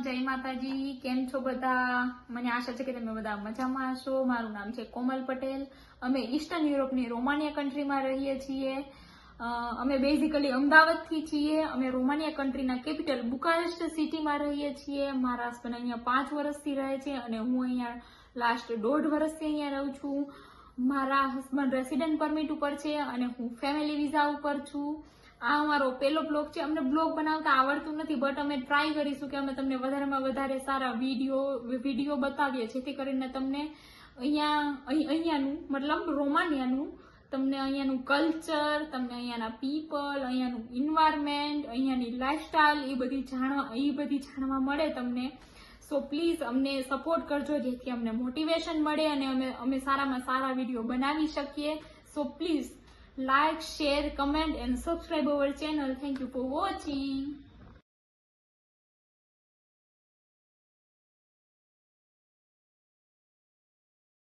જય માતાજી. કેમ છો બધા? મને આશા છે કે તમે બધા મજામાં હશો. મારું નામ છે કોમલ પટેલ. અમે ઈસ્ટર્ન યુરોપની રોમાનિયા કન્ટ્રીમાં રહીએ છીએ. અમે બેઝિકલી અમદાવાદથી છીએ. અમે રોમાનિયા કન્ટ્રીના કેપિટલ બુકારેસ્ટ સિટીમાં રહીએ છીએ. મારા હસબન્ડ અહીંયા 5 વર્ષથી રહે છે અને હું અહીંયા લાસ્ટ 1.5 વર્ષથી અહીંયા રહું છું. મારા હસબન્ડ રેસિડેન્ટ પરમિટ ઉપર છે અને હું ફેમિલી વિઝા ઉપર છું. આ અમારો પહેલો બ્લોગ છે. અમને બ્લોગ બનાવતા આવડતું નથી, બટ અમે ટ્રાય કરીશું કે અમે તમને વધારેમાં વધારે સારા વિડીયો બતાવીએ, જેથી કરીને તમને અહીંયાનું મતલબ રોમાનિયાનું તમને અહીંયાનું કલ્ચર, તમને અહીંયાના પીપલ, અહીંયાનું એન્વાયરમેન્ટ, અહીંયાની લાઈફસ્ટાઈલ એ બધી જાણવા મળે તમને. સો પ્લીઝ અમને સપોર્ટ કરજો, જેથી અમને મોટિવેશન મળે અને અમે સારામાં સારા વિડીયો બનાવી શકીએ. So please like, share, comment and subscribe our channel. Thank you for watching.